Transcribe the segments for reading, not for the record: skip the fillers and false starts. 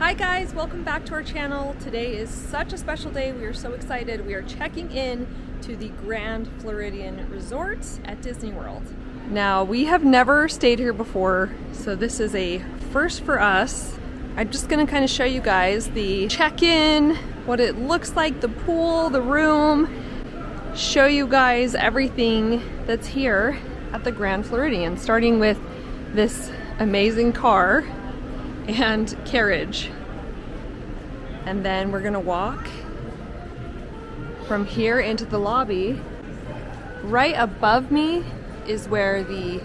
Hi guys, welcome back to our channel. Today is such a special day. We are so excited. We are checking in to the Grand Floridian Resort at Disney World. Now, we have never stayed here before, so this is a first for us. I'm just gonna kind of show you guys the check-in, what it looks like, the pool, the room, show you guys everything that's here at the Grand Floridian, starting with this amazing car and carriage. And then we're gonna walk from here into the lobby. Right above me is where the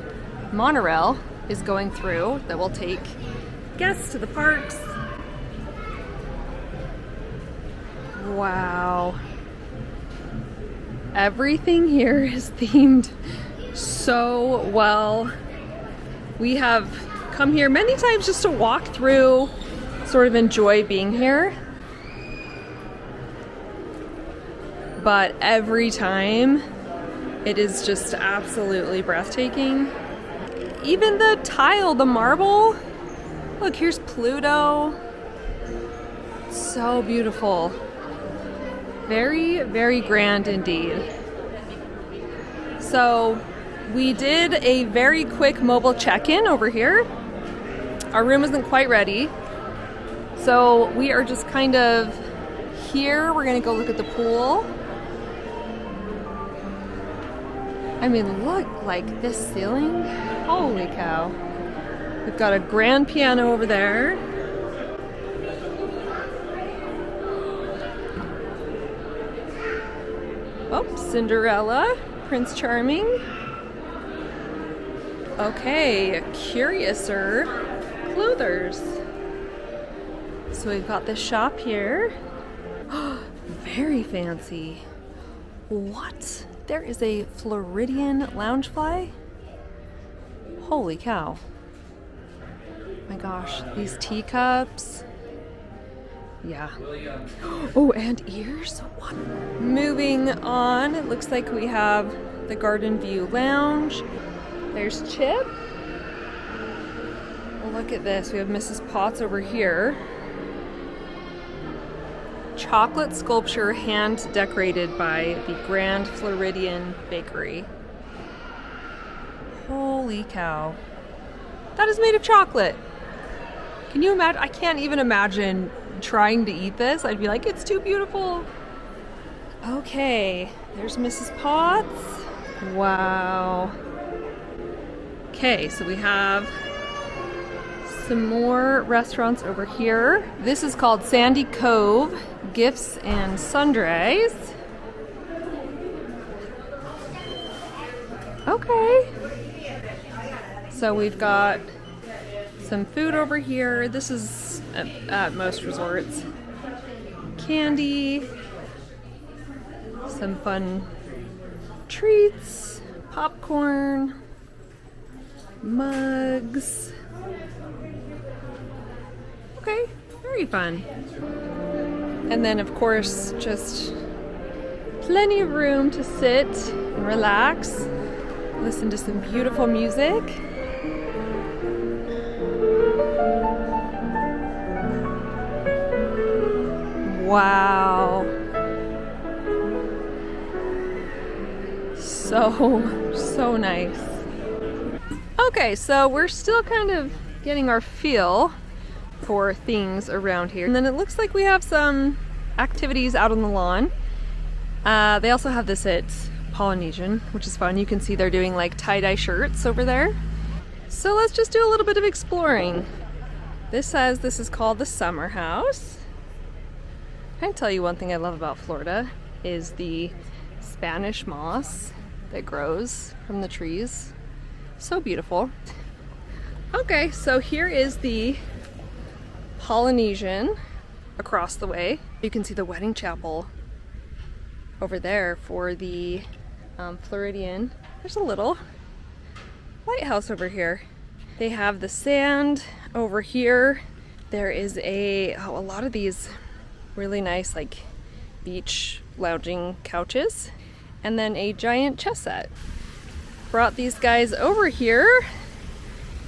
monorail is going through that will take guests to the parks. Wow. Everything here is themed so well. We have come here many times just to walk through, sort of enjoy being here. But every time it is just absolutely breathtaking. Even the tile, the marble. Look, here's Pluto. So beautiful. Very, very grand indeed. So we did a very quick mobile check-in over here. Our room isn't quite ready. So we are just kind of here. We're gonna go look at the pool. I mean, look, like this ceiling. Holy cow. We've got a grand piano over there. Oh, Cinderella, Prince Charming. Okay, Curiouser Clothers. So we've got this shop here. Very fancy. What? There is a Floridian loungefly? Holy cow. My gosh, these teacups. Yeah. Oh, and ears? What? Moving on, it looks like we have the Garden View Lounge. There's Chip. Look at this, we have Mrs. Potts over here. Chocolate sculpture hand decorated by the Grand Floridian Bakery. Holy cow. That is made of chocolate. Can you imagine? I can't even imagine trying to eat this. I'd be like, it's too beautiful. Okay, there's Mrs. Potts. Wow. Okay, so we have some more restaurants over here. This is called Sandy Cove Gifts and Sundries. Okay. So we've got some food over here. This is at most resorts. Candy. Some fun treats. Popcorn. Mugs. Okay, very fun. And then of course, just plenty of room to sit and relax, listen to some beautiful music. Wow. So nice. Okay, so we're still kind of getting our feel for things around here. And then it looks like we have some activities out on the lawn. They also have this at Polynesian, which is fun. You can see they're doing like tie-dye shirts over there. So let's just do a little bit of exploring. This says this is called the Summer House. I can tell you one thing I love about Florida is the Spanish moss that grows from the trees. So beautiful. Okay, so here is the Polynesian across the way. You can see the wedding chapel over there for the Floridian. There's a little lighthouse over here. They have the sand over here. There is a lot of these really nice like beach lounging couches, and then a giant chess set. Brought these guys over here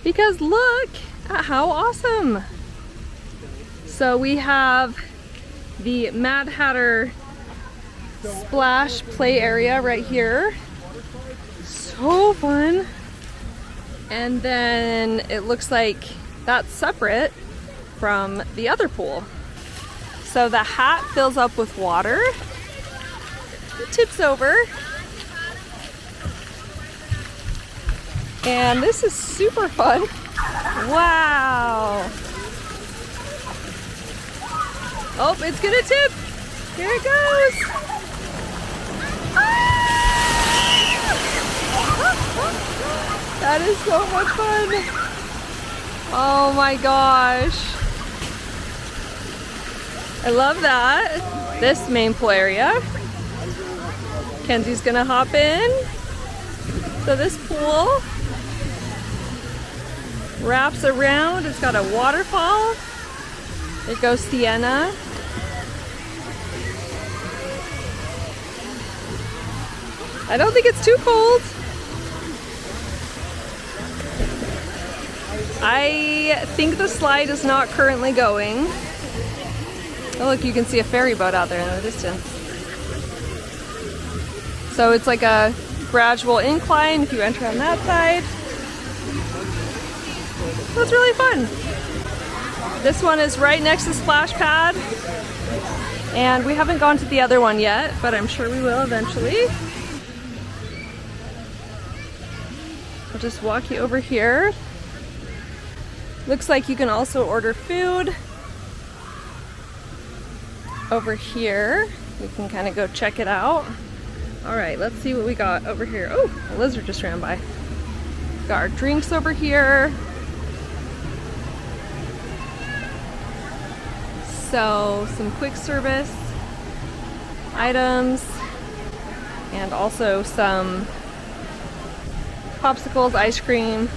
because look at how awesome. So we have the Mad Hatter splash play area right here. So fun. And then it looks like that's separate from the other pool. So the hat fills up with water, it tips over, and this is super fun. Wow. Oh, it's gonna tip. Here it goes. That is so much fun. Oh my gosh. I love that. This main pool area. Kenzie's gonna hop in. So this pool wraps around. It's got a waterfall. There goes Sienna. I don't think it's too cold. I think the slide is not currently going. Oh look, you can see a ferry boat out there in the distance. So it's like a gradual incline if you enter on that side. That's really fun. This one is right next to Splash Pad. And we haven't gone to the other one yet, but I'm sure we will eventually. I'll just walk you over here. Looks like you can also order food. Over here, we can kind of go check it out. All right, let's see what we got over here. Oh, a lizard just ran by. Got our drinks over here. So, some quick service items and also some popsicles, ice cream,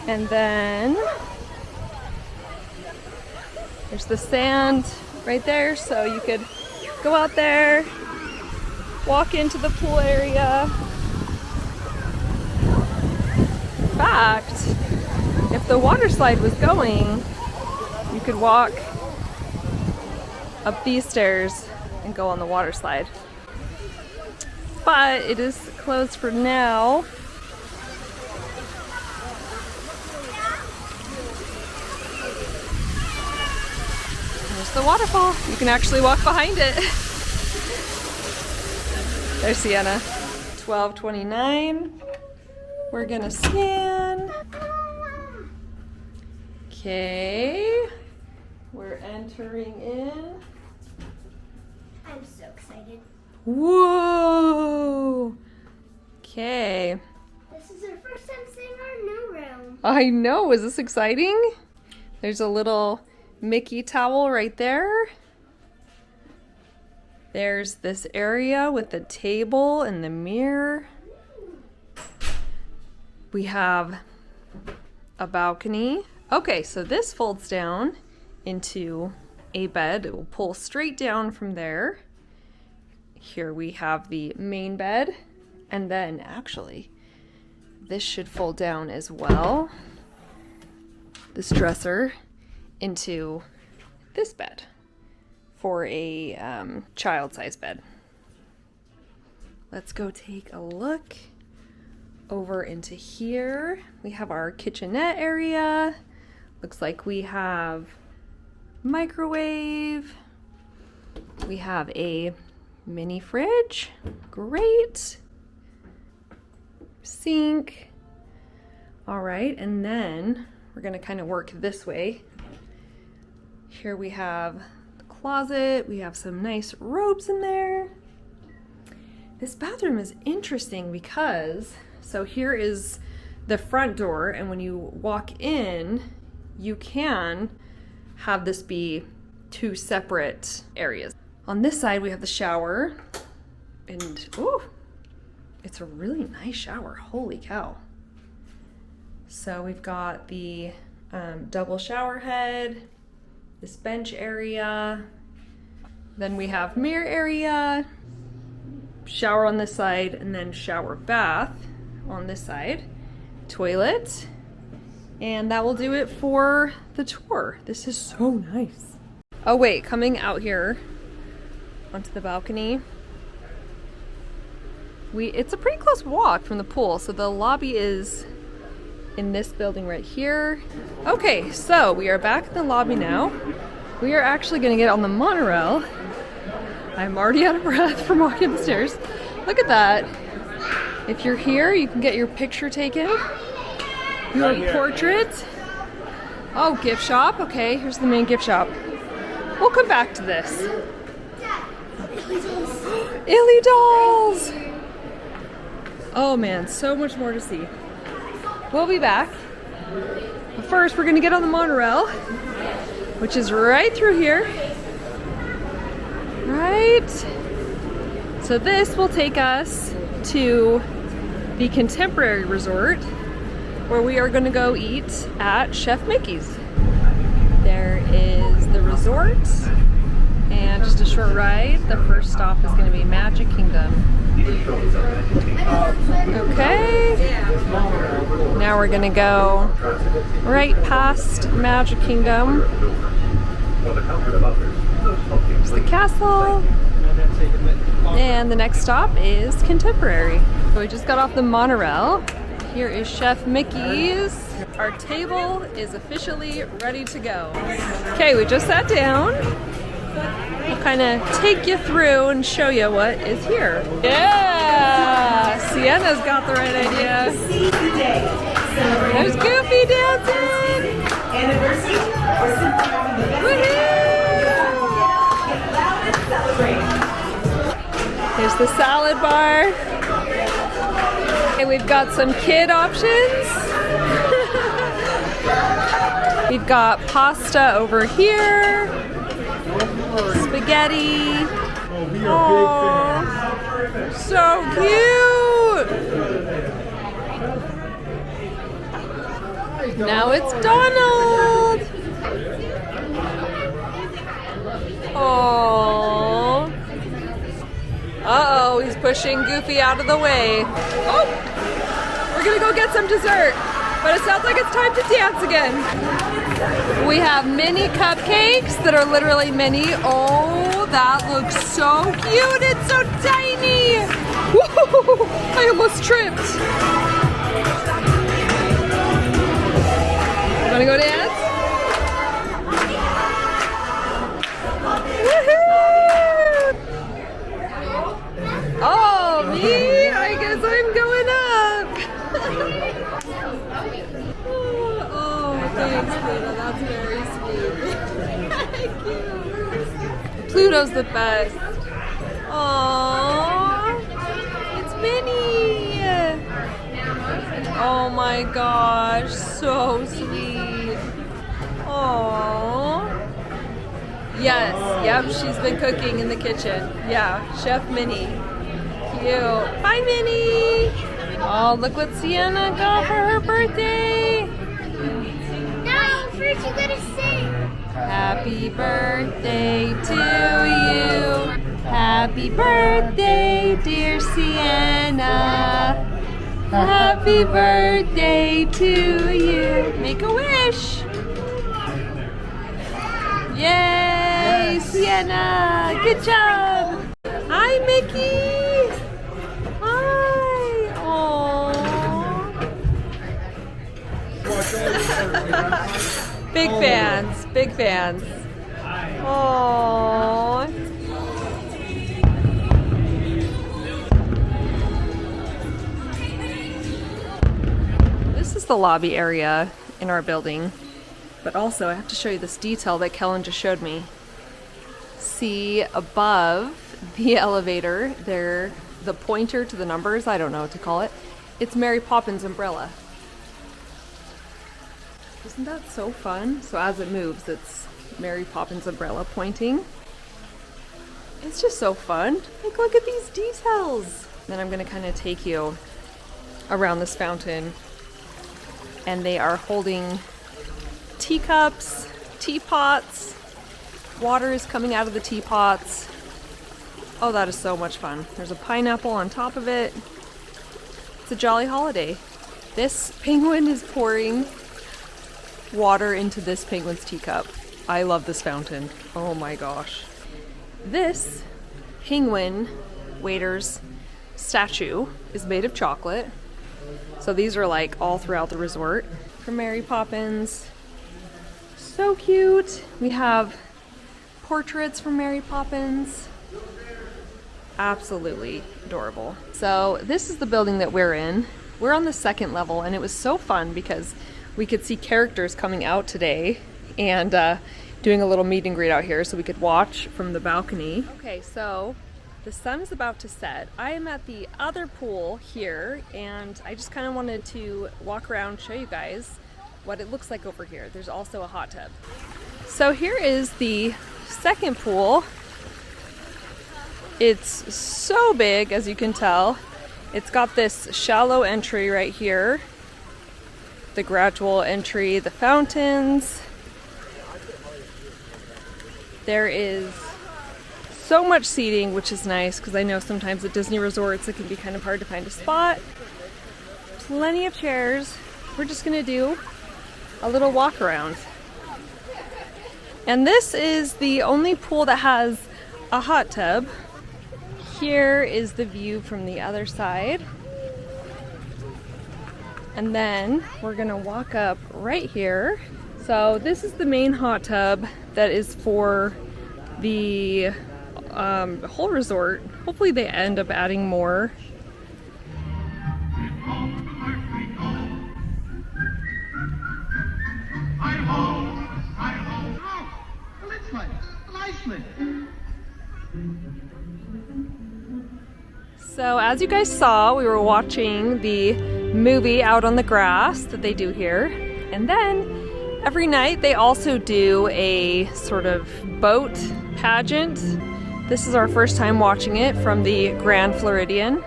and then there's the sand right there, so you could go out there, walk into the pool area. In fact, if the water slide was going, you could walk up these stairs and go on the water slide. But it is closed for now. There's the waterfall. You can actually walk behind it. There's Sienna. 12:29. We're gonna scan. Okay. We're entering in. I'm so excited. Whoa! Okay. This is our first time seeing our new room. I know, is this exciting? There's a little Mickey towel right there. There's this area with the table and the mirror. We have a balcony. Okay, so this folds down into a bed. It will pull straight down from there. Here we have the main bed, and then actually this should fold down as well, this dresser, into this bed for a child-sized bed. Let's go take a look over into here. We have our kitchenette area. Looks like we have microwave. We have a mini fridge. Great. Sink. All right, and then we're gonna kind of work this way. Here we have the closet. We have some nice robes in there. This bathroom is interesting because, so here is the front door, and when you walk in, you can have this be two separate areas. On this side, we have the shower, and ooh, it's a really nice shower. Holy cow. So we've got the double shower head, this bench area, then we have mirror area, shower on this side, and then shower bath on this side, toilet, and that will do it for the tour. This is so nice. Oh wait, coming out here onto the balcony. It's a pretty close walk from the pool, so the lobby is in this building right here. Okay, so we are back in the lobby now. We are actually gonna get on the monorail. I'm already out of breath from walking upstairs. Look at that. If you're here, you can get your picture taken. Your portrait. Oh, gift shop. Okay, here's the main gift shop. We'll come back to this. Illy dolls! Oh man, so much more to see. We'll be back. But first, we're gonna get on the monorail, which is right through here. Right. So this will take us to the Contemporary Resort, where we are gonna go eat at Chef Mickey's. There is the resort, and just a short ride. The first stop is gonna be Magic Kingdom. Okay, now we're gonna go right past Magic Kingdom. There's the castle, and the next stop is Contemporary. So we just got off the monorail. Here is Chef Mickey's. Our table is officially ready to go. Okay, we just sat down. We'll kind of take you through and show you what is here. Yeah! Sienna's got the right idea. There's Goofy dancing! Woohoo! Here's the salad bar. Okay, we've got some kid options. We've got pasta over here. Spaghetti. Oh, so cute. Now it's Donald. Oh. Uh-oh, he's pushing Goofy out of the way. Oh, we're gonna go get some dessert, but it sounds like it's time to dance again. We have mini cupcakes that are literally mini. Oh, that looks so cute. It's so tiny. Woo! I almost tripped. Wanna go dance? Woohoo! Oh, me? I guess I'm going up. Oh, thanks, Pluto. That's very sweet. Cute. Pluto's the best. Aww. It's Minnie. Oh my gosh, so sweet. Aww. Yes, yep, she's been cooking in the kitchen. Yeah, Chef Minnie. Cute. Bye, Minnie. Oh, look what Sienna got for her birthday. No, first you gotta sing. Happy birthday to you. Happy birthday, dear Sienna. Happy birthday to you. Make a wish. Yay, Sienna. Good job. Hi, Mickey. Hi. Aww. Big fans. Big fans. Aww. This is the lobby area in our building, but also I have to show you this detail that Kellen just showed me. See above the elevator there, the pointer to the numbers, I don't know what to call it. It's Mary Poppins' umbrella. Isn't that so fun? So as it moves, it's Mary Poppins' umbrella pointing. It's just so fun. Like, look at these details. Then I'm gonna kind of take you around this fountain, and they are holding teacups, teapots. Water is coming out of the teapots. Oh, that is so much fun. There's a pineapple on top of it. It's a jolly holiday. This penguin is pouring water into this penguin's teacup. I love this fountain. Oh my gosh. This penguin waiter's statue is made of chocolate. So these are like all throughout the resort. From Mary Poppins. So cute. We have portraits from Mary Poppins. Absolutely adorable. So this is the building that we're in. We're on the second level, and it was so fun because we could see characters coming out today and doing a little meet and greet out here so we could watch from the balcony. Okay, so the sun is about to set. I am at the other pool here, and I just kind of wanted to walk around, show you guys what it looks like over here. There's also a hot tub. So here is the second pool. It's so big, as you can tell. It's got this shallow entry right here, the gradual entry, the fountains. There is so much seating, which is nice because I know sometimes at Disney resorts it can be kind of hard to find a spot. Plenty of chairs. We're just gonna do a little walk around. And this is the only pool that has a hot tub. Here is the view from the other side. And then we're gonna walk up right here. So this is the main hot tub that is for the whole resort. Hopefully they end up adding more. So as you guys saw, we were watching the movie out on the grass that they do here. And then every night they also do a sort of boat pageant. This is our first time watching it from the Grand Floridian.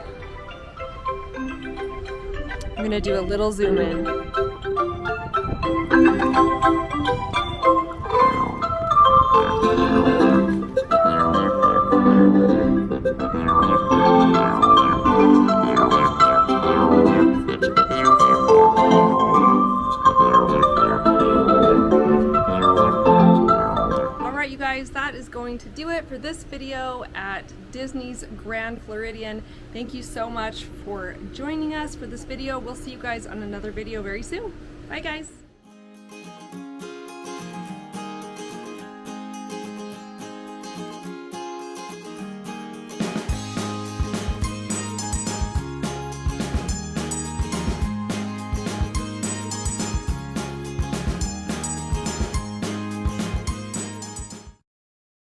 I'm gonna do a little zoom in. Alright you guys, that is going to do it for this video at Disney's Grand Floridian. Thank you so much for joining us for this video. We'll see you guys on another video very soon. Bye guys!